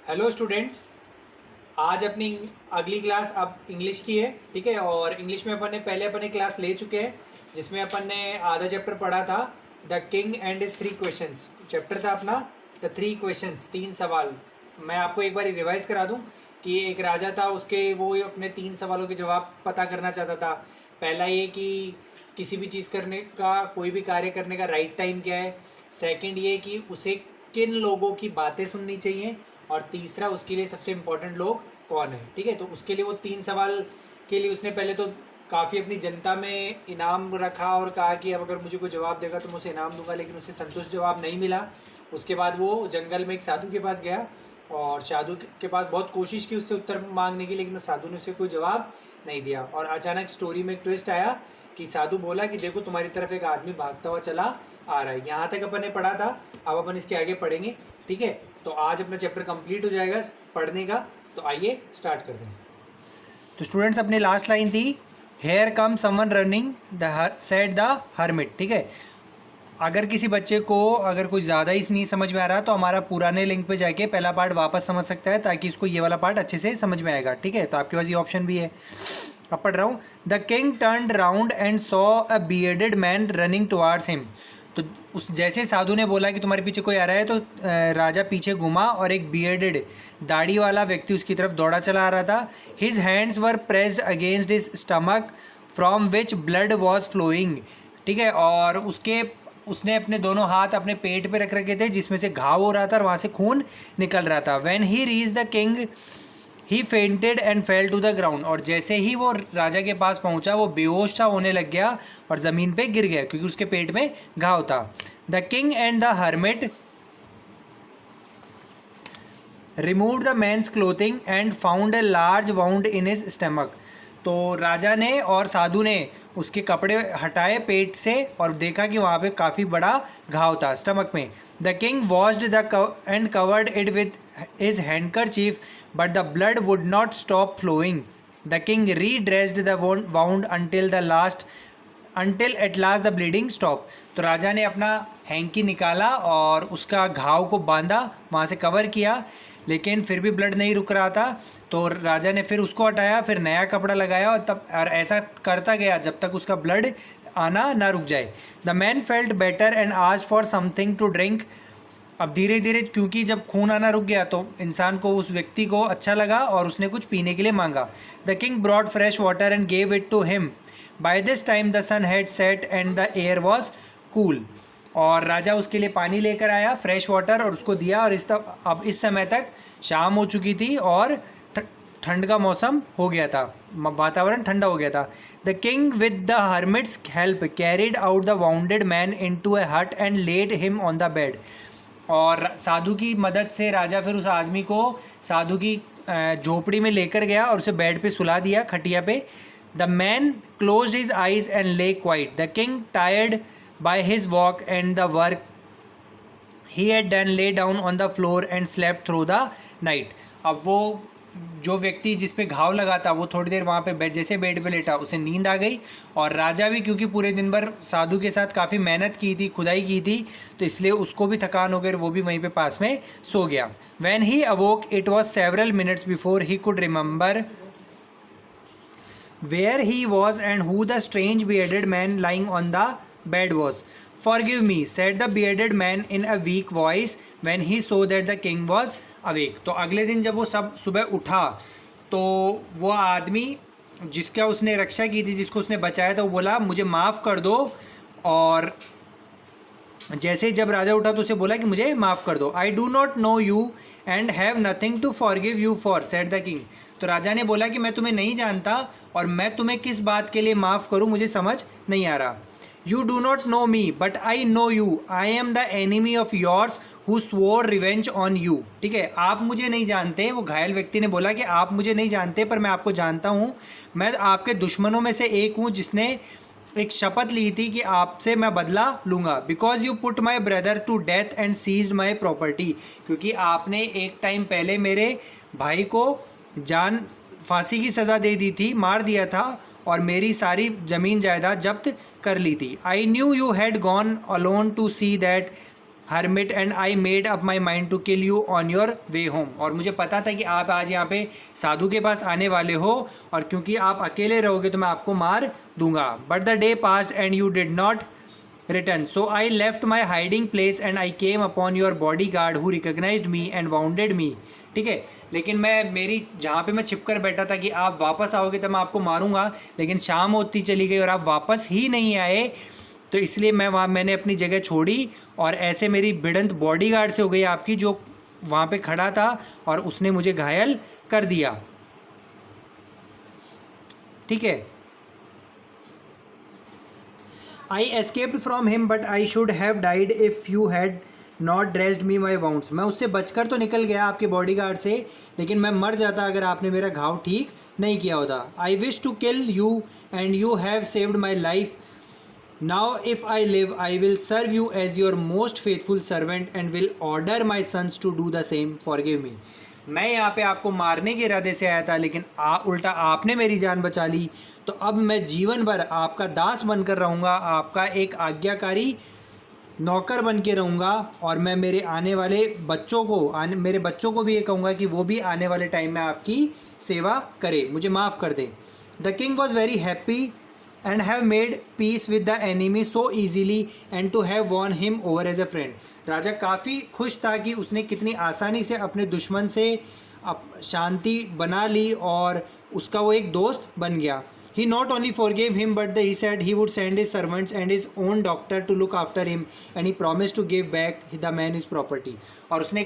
Hello students. आज अपनी अगली क्लास अब इंग्लिश की है, ठीक है। और इंग्लिश में अपन ने क्लास ले चुके हैं जिसमें अपन ने आधा चैप्टर पढ़ा था, the king and his three questions. Chapter था अपना द थ्री क्वेश्चंस, तीन सवाल। मैं आपको एक बार रिवाइज करा दूं कि एक राजा था, उसके वो अपने तीन सवालों के जवाब पता करना चाहता था। पहला ये कि किसी भी चीज़ करने का, कोई भी कार्य करने का राइट टाइम क्या है। सेकंड ये कि उसे किन लोगों की बातें सुननी चाहिए। और तीसरा, उसके लिए सबसे इम्पोर्टेंट लोग कौन है, ठीक है। तो उसके लिए वो तीन सवाल के लिए उसने पहले तो काफ़ी अपनी जनता में इनाम रखा और कहा कि अब अगर मुझे कोई जवाब देगा तो मैं उसे इनाम दूंगा, लेकिन उसे संतुष्ट जवाब नहीं मिला। उसके बाद वो जंगल में एक साधु के पास गया और साधु के पास बहुत कोशिश की उससे उत्तर मांगने की, लेकिन उस साधु ने उसे कोई जवाब नहीं दिया। और अचानक स्टोरी में एक ट्विस्ट आया कि साधु बोला कि देखो तुम्हारी तरफ एक आदमी भागता हुआ चला आ रहा है। यहाँ तक अपन ने पढ़ा था, अब अपन इसके आगे पढ़ेंगे, ठीक है। तो आज अपना चैप्टर कंप्लीट हो जाएगा पढ़ने का, तो आइए स्टार्ट करते हैं। तो स्टूडेंट्स, अपनी लास्ट लाइन थी, here come someone running said the hermit, ठीक है। अगर किसी बच्चे को अगर कुछ ज़्यादा ही नहीं समझ में आ रहा तो हमारा पुराने लिंक पे जाके पहला पार्ट वापस समझ सकता है, ताकि इसको ये वाला पार्ट अच्छे से समझ में आएगा, ठीक है। तो आपके पास ये ऑप्शन भी है। अब पढ़ रहा हूँ, the king turned round and saw a bearded man running towards him. तो उस जैसे साधु ने बोला कि तुम्हारे पीछे कोई आ रहा है, तो राजा पीछे घुमा और एक बियर्डेड दाढ़ी वाला व्यक्ति उसकी तरफ दौड़ा चला आ रहा था। His hands were pressed against his stomach from which blood was flowing, ठीक है। और उसने अपने दोनों हाथ अपने पेट पे रख रखे थे जिसमें से घाव हो रहा था और वहाँ से खून निकल रहा था। When he reach the king he fainted and fell to the ground. और जैसे ही वो राजा के पास पहुंचा वो बेहोश सा होने लग गया और ज़मीन पे गिर गया क्योंकि उसके पेट में घाव था। The king and the hermit remove the man's clothing and found a large wound in his stomach. तो राजा ने और साधु ने उसके कपड़े हटाए पेट से और देखा कि वहाँ पे काफ़ी बड़ा घाव था स्टमक में। The king washed the and covered it with his handkerchief but the blood would not stop flowing. The king redressed the wound until at last the bleeding stop. तो राजा ने अपना हैंकी निकाला और उसका घाव को बांधा, वहाँ से कवर किया, लेकिन फिर भी ब्लड नहीं रुक रहा था। तो राजा ने फिर उसको हटाया, फिर नया कपड़ा लगाया और ऐसा करता गया जब तक उसका ब्लड आना ना रुक जाए। The man felt better and asked for something to drink. अब धीरे धीरे क्योंकि जब खून आना रुक गया तो इंसान को, उस व्यक्ति को अच्छा लगा और उसने कुछ पीने के लिए मांगा। The king brought fresh water and gave it to him. By this time the sun had set and the air was cool. और राजा उसके लिए पानी लेकर आया, फ्रेश वाटर, और उसको दिया। और अब इस समय तक शाम हो चुकी थी और ठंड का मौसम हो गया था, वातावरण ठंडा हो गया था। The king with the hermit's help carried out the wounded man into a hut and laid him on the bed. और साधु की मदद से राजा फिर उस आदमी को साधु की झोपड़ी में लेकर गया और उसे बेड पे सुला दिया, खटिया पे। The man closed his eyes and lay quiet. The king tired by his walk and the work he had done lay down on the floor and slept through the night. अब वो जो व्यक्ति जिस पे घाव लगा था वो थोड़ी देर वहाँ पे जैसे बेड पे लेटा, उसे नींद आ गई। और राजा भी, क्योंकि पूरे दिन भर साधु के साथ काफ़ी मेहनत की थी, खुदाई की थी, तो इसलिए उसको भी थकान हो गई और वो भी वहीं पे पास में सो गया। When he अवोक it was several minutes before he could remember where he was and who the strange bearded man lying on the bed was. Forgive me, said the bearded man in a weak voice when he saw that the king was awake. तो अगले दिन जब वो सब सुबह उठा तो वो आदमी जिसका उसने रक्षा की थी, जिसको उसने बचाया था, वो बोला मुझे माफ़ कर दो। और जैसे जब राजा उठा तो उसे बोला कि मुझे माफ़ कर दो। I do not know you and have nothing to forgive you for, said the king. तो राजा ने बोला कि मैं तुम्हें नहीं जानता और मैं तुम्हें किस बात के लिए माफ़ करूं, मुझे समझ नहीं आ रहा। You do not no me but I know you, I am the enemy of yours who swore revenge on you. ठीक है, आप मुझे नहीं जानते, वो घायल व्यक्ति ने बोला कि आप मुझे नहीं जानते पर मैं आपको जानता हूँ। मैं आपके दुश्मनों में से एक हूँ जिसने एक शपथ ली थी कि आपसे मैं बदला लूँगा। Because you put my brother to death and seized my property, क्योंकि आपने एक टाइम पहले मेरे भाई को फांसी की सज़ा दे दी थी, मार दिया था और मेरी सारी ज़मीन जायदाद जब्त कर ली थी। I knew you had gone alone to see that hermit and I made up my mind to kill you on your way home। और मुझे पता था कि आप आज यहाँ पे साधु के पास आने वाले हो और क्योंकि आप अकेले रहोगे तो मैं आपको मार दूंगा। But the day passed and you did not return, so I left my hiding place and I came upon your bodyguard who recognised me and wounded me. ठीक है, लेकिन मैं मेरी जहाँ पे मैं छिप कर बैठा था कि आप वापस आओगे तो मैं आपको मारूंगा, लेकिन शाम होती चली गई और आप वापस ही नहीं आए, तो इसलिए मैंने अपनी जगह छोड़ी और ऐसे मेरी भिड़ंत बॉडीगार्ड से हो गई आपकी, जो वहाँ पे खड़ा था और उसने मुझे घायल कर दिया। ठीक है, I escaped from him but I should have died if you had not dressed me my wounds। मैं उससे बचकर तो निकल गया आपके बॉडीगार्ड से, लेकिन मैं मर जाता अगर आपने मेरा घाव ठीक नहीं किया होता। I wish to kill you and you have saved my life। Now if I live I will serve you as your most faithful servant and will order my sons to do the same। Forgive me। मैं यहाँ पे आपको मारने के इरादे से आया था, लेकिन उल्टा आपने मेरी जान बचा ली, तो अब मैं जीवन भर आपका दास बनकर रहूँगा, आपका एक आज्ञाकारी नौकर बन के रहूँगा। और मैं मेरे आने वाले बच्चों को मेरे बच्चों को भी ये कहूँगा कि वो भी आने वाले टाइम में आपकी सेवा करे, मुझे माफ़ कर दें। The king was very happy and have made peace with the enemy so easily and to have won him over as a friend। राजा काफ़ी खुश था कि उसने कितनी आसानी से अपने दुश्मन से शांति बना ली और उसका वो एक दोस्त बन गया। He not only forgave him but he said he would send his servants and his own doctor to look after him and he promised to give back the man his property। और उसने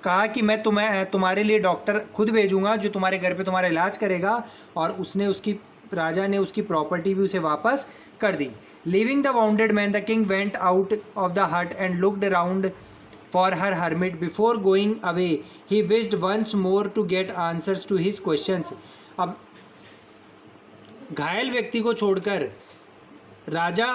कहा कि मैं तुम्हारे लिए doctor खुद भेजूंगा जो तुम्हारे घर पे तुम्हारा इलाज करेगा, और राजा ने उसकी प्रॉपर्टी भी उसे वापस कर दी। Leaving the wounded man the king went out of the hut and looked around for her hermit before going away he wished once more to get answers to his questions. अब घायल व्यक्ति को छोड़कर राजा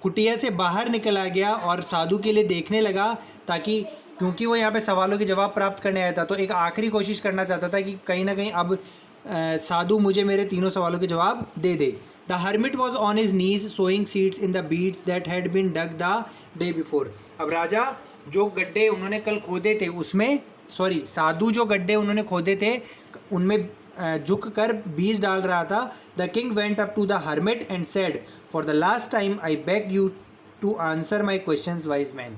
कुटिया से बाहर निकल आ गया और साधु के लिए देखने लगा, ताकि क्योंकि वो यहाँ पे सवालों के जवाब प्राप्त करने आया था, तो एक आखिरी कोशिश करना चाहता था कि कहीं ना कहीं अब साधु मुझे मेरे तीनों सवालों के जवाब दे दे। The hermit was on his knees sowing seeds in the beds that had been dug the day before. अब राजा जो गड्ढे उन्होंने कल खोदे थे साधु जो गड्ढे उन्होंने खोदे थे उनमें झुक कर बीज डाल रहा था। The king went up to the hermit and said for the last time I beg you to answer my questions wise man.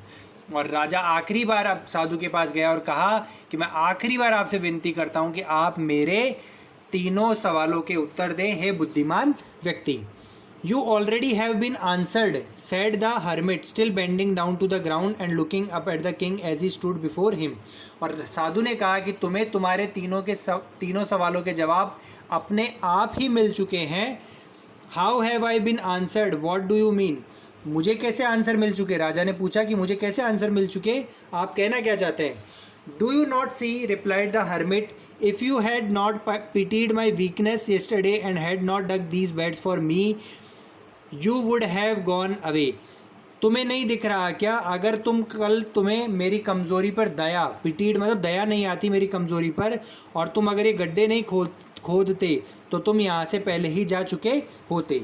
और राजा आखिरी बार अब साधु के पास गया और कहा कि मैं आखिरी बार आपसे विनती करता हूँ कि आप मेरे तीनों सवालों के उत्तर दें, हे बुद्धिमान व्यक्ति। You already have been answered said the hermit still bending down to the ground and looking up at the king as he stood before him. और साधु ने कहा कि तुम्हें तुम्हारे तीनों सवालों के जवाब अपने आप ही मिल चुके हैं। How have I been answered, what do you mean? मुझे कैसे आंसर मिल चुके? राजा ने पूछा कि मुझे कैसे आंसर मिल चुके, आप कहना क्या चाहते हैं? Do you not see, replied the hermit, if you had not pitied my weakness yesterday and had not dug these beds for me you would have gone away. तुम्हें नहीं दिख रहा क्या? अगर तुम्हें मेरी कमज़ोरी पर दया, पिटीड मतलब दया नहीं आती मेरी कमज़ोरी पर, और तुम अगर ये गड्ढे नहीं खोदते तो तुम यहाँ से पहले ही जा चुके होते।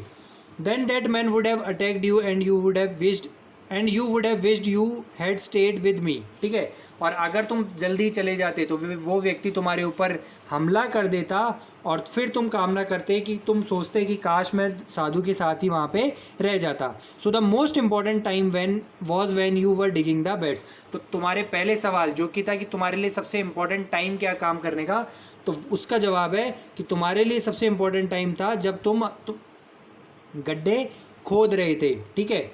Then that man would have attacked you and you would have wished you had stayed with me। ठीक है, और अगर तुम जल्दी चले जाते तो वो व्यक्ति तुम्हारे ऊपर हमला कर देता और फिर तुम कामना करते कि तुम सोचते कि काश मैं साधु के साथ ही वहाँ पे रह जाता। So the most important time when you were digging the beds। तो तुम्हारे पहले सवाल जो कि था कि तुम्हारे लिए सबसे इम्पॉर्टेंट टाइम क्या काम करने का, तो उसका जवाब है कि तुम्हारे लिए सबसे इम्पॉर्टेंट टाइम था जब तुम गड्ढे खोद रहे थे। ठीक है,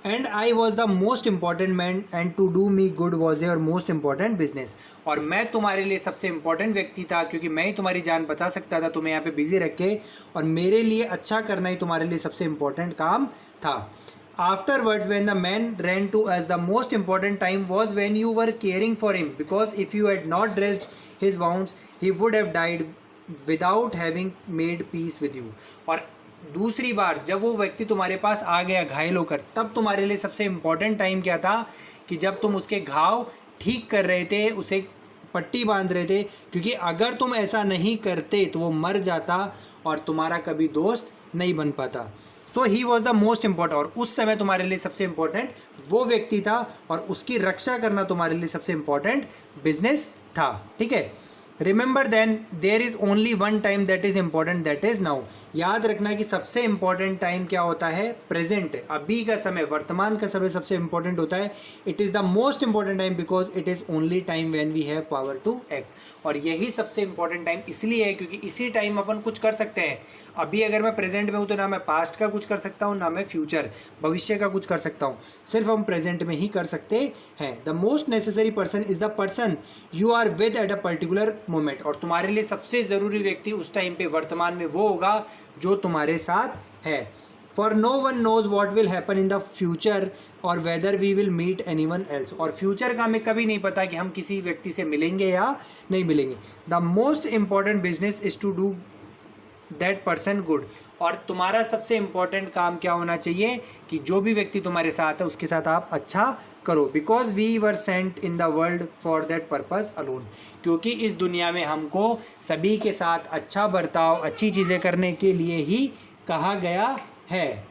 and I was the most important man and to do me good was your most important business. और मैं तुम्हारे लिए सबसे इम्पॉर्टेंट व्यक्ति था क्योंकि मैं ही तुम्हारी जान बचा सकता था तुम्हें यहाँ पे बिजी रख के, और मेरे लिए अच्छा करना ही तुम्हारे लिए सबसे इम्पॉर्टेंट काम था। Afterwards, when the man ran to us, the most important time was when you were caring for him, because if you had not dressed his wounds, he would have died without having made peace with you। और दूसरी बार जब वो व्यक्ति तुम्हारे पास आ गया घायल होकर, तब तुम्हारे लिए सबसे इम्पॉर्टेंट टाइम क्या था कि जब तुम उसके घाव ठीक कर रहे थे, उसे पट्टी बांध रहे थे, क्योंकि अगर तुम ऐसा नहीं करते तो वो मर जाता और तुम्हारा कभी दोस्त नहीं बन पाता। So he was the most important, और उस समय तुम्हारे लिए सबसे इंपॉर्टेंट वो व्यक्ति था और उसकी रक्षा करना तुम्हारे लिए सबसे इंपॉर्टेंट बिजनेस था, ठीक है। Remember then there is only one time that is important, that is now. याद रखना कि सबसे इंपॉर्टेंट टाइम क्या होता है, प्रेजेंट, अभी का समय, वर्तमान का समय सबसे इंपॉर्टेंट होता है। It is the most important time because it is only time when we have power to act. और यही सबसे इंपॉर्टेंट टाइम इसलिए है क्योंकि इसी टाइम अपन कुछ कर सकते हैं। अभी अगर मैं प्रेजेंट में हूँ तो ना मैं पास्ट का कुछ कर सकता हूँ, ना मैं फ्यूचर भविष्य का कुछ कर सकता हूँ, सिर्फ हम प्रेजेंट में ही कर सकते हैं। The most necessary person is the person you are with at a particular moment. और तुम्हारे लिए सबसे ज़रूरी व्यक्ति उस टाइम पे वर्तमान में वो होगा जो तुम्हारे साथ है। For no one knows what will happen in the future और whether we will meet anyone else. और फ्यूचर का हमें कभी नहीं पता कि हम किसी व्यक्ति से मिलेंगे या नहीं मिलेंगे। The most important business is to do that person good. और तुम्हारा सबसे इंपॉर्टेंट काम क्या होना चाहिए कि जो भी व्यक्ति तुम्हारे साथ है उसके साथ आप अच्छा करो। Because we were sent in the world for that purpose alone. क्योंकि इस दुनिया में हमको सभी के साथ अच्छा बर्ताव, अच्छी चीज़ें करने के लिए ही कहा गया है।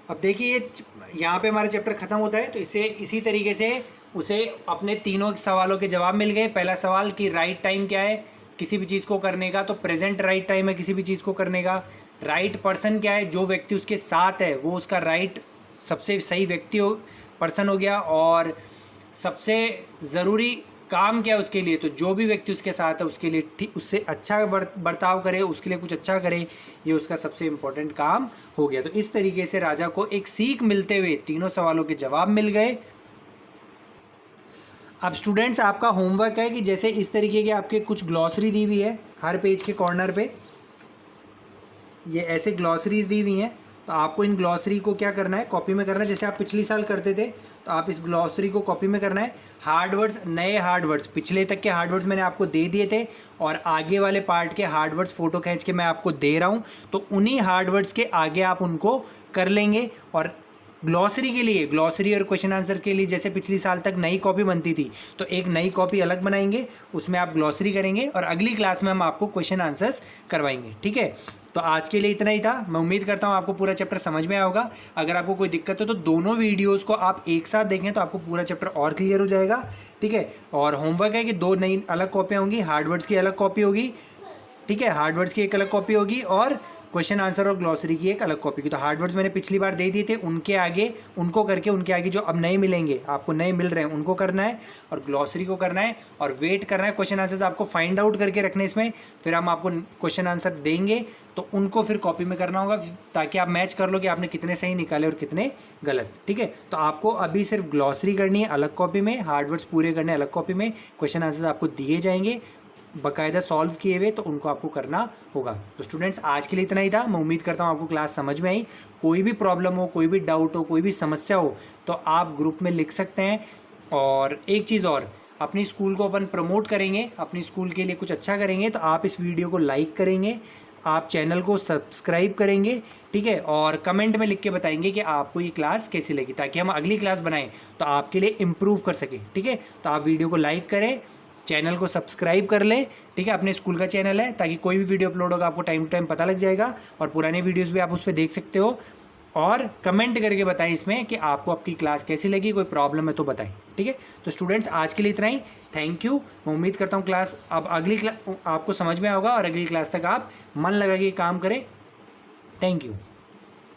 अब देखिए यहाँ पे हमारा चैप्टर ख़त्म होता है, तो इससे इसी तरीके से उसे अपने तीनों सवालों के जवाब मिल गए। पहला सवाल कि राइट टाइम क्या है किसी भी चीज़ को करने का, तो प्रेजेंट राइट टाइम है किसी भी चीज़ को करने का। राइट पर्सन क्या है, जो व्यक्ति उसके साथ है वो उसका राइट सबसे सही व्यक्ति पर्सन हो गया। और सबसे ज़रूरी काम क्या है उसके लिए, तो जो भी व्यक्ति उसके साथ है उसके लिए ठीक उससे अच्छा बर्ताव करे, उसके लिए कुछ अच्छा करे, ये उसका सबसे इम्पोर्टेंट काम हो गया। तो इस तरीके से राजा को एक सीख मिलते हुए तीनों सवालों के जवाब मिल गए। अब स्टूडेंट्स आपका होमवर्क है कि जैसे इस तरीके के आपके कुछ ग्लॉसरी दी हुई है हर पेज के कॉर्नर पे, ये ऐसे ग्लॉसरीज दी हुई हैं। तो आपको इन ग्लॉसरी को क्या करना है, कॉपी में करना है। जैसे आप पिछली साल करते थे तो आप इस ग्लॉसरी को कॉपी में करना है। हार्ड वर्ड्स, नए हार्ड वर्ड्स, पिछले तक के हार्ड वर्ड्स मैंने आपको दे दिए थे और आगे वाले पार्ट के हार्ड वर्ड्स फ़ोटो खींच के मैं आपको दे रहा हूँ। तो उन्हीं हार्ड वर्ड्स के आगे आप उनको कर लेंगे। और ग्लॉसरी के लिए, ग्लॉसरी और क्वेश्चन आंसर के लिए जैसे पिछली साल तक नई कॉपी बनती थी तो एक नई कॉपी अलग बनाएंगे, उसमें आप ग्लॉसरी करेंगे और अगली क्लास में हम आपको क्वेश्चन आंसर्स करवाएंगे, ठीक है। तो आज के लिए इतना ही था। मैं उम्मीद करता हूँ आपको पूरा चैप्टर समझ में आया होगा। अगर आपको कोई दिक्कत हो तो दोनों वीडियोज़ को आप एक साथ देखें तो आपको पूरा चैप्टर और क्लियर हो जाएगा, ठीक है। और होमवर्क है कि 2 नई अलग कॉपियाँ होंगी, हार्डवर्ड्स की अलग कॉपी होगी, ठीक है, हार्डवर्ड्स की एक अलग कॉपी होगी और क्वेश्चन आंसर और ग्लॉसरी की एक अलग कॉपी की। तो हार्डवर्ड्स मैंने पिछली बार दे दिए थे, उनके आगे उनको करके उनके आगे जो अब नए मिलेंगे, आपको नए मिल रहे हैं, उनको करना है और ग्लॉसरी को करना है और वेट करना है। क्वेश्चन आंसर्स आपको फाइंड आउट करके रखने इसमें, फिर हम आपको क्वेश्चन आंसर देंगे तो उनको फिर कॉपी में करना होगा ताकि आप मैच कर लो कि आपने कितने सही निकाले और कितने गलत, ठीक है। तो आपको अभी सिर्फ ग्लॉसरी करनी है अलग कॉपी में, हार्डवर्ड्स पूरे करने अलग कॉपी में, क्वेश्चन आंसर्स आपको दिए जाएंगे बाकायदा सॉल्व किए हुए, तो उनको आपको करना होगा। तो स्टूडेंट्स आज के लिए इतना ही था। मैं उम्मीद करता हूँ आपको क्लास समझ में आई। कोई भी प्रॉब्लम हो, कोई भी डाउट हो, कोई भी समस्या हो तो आप ग्रुप में लिख सकते हैं। और एक चीज़ और, अपनी स्कूल को अपन प्रमोट करेंगे, अपनी स्कूल के लिए कुछ अच्छा करेंगे तो आप इस वीडियो को लाइक करेंगे, आप चैनल को सब्सक्राइब करेंगे, ठीक है, और कमेंट में लिख के बताएंगे कि आपको ये क्लास कैसी लगी ताकि हम अगली क्लास बनाएं तो आपके लिए इम्प्रूव कर सकें, ठीक है। तो आप वीडियो को लाइक करें, चैनल को सब्सक्राइब कर लें, ठीक है, अपने स्कूल का चैनल है ताकि कोई भी वीडियो अपलोड होगा आपको टाइम टू टाइम पता लग जाएगा और पुराने वीडियोस भी आप उस पर देख सकते हो। और कमेंट करके बताएं इसमें कि आपको आपकी क्लास कैसी लगी, कोई प्रॉब्लम है तो बताएं, ठीक है। तो स्टूडेंट्स आज के लिए इतना ही, थैंक यू। मैं उम्मीद करता हूँ क्लास अब अगली क्लास आपको समझ में आएगा और अगली क्लास तक आप मन लगा के काम करें। Thank you.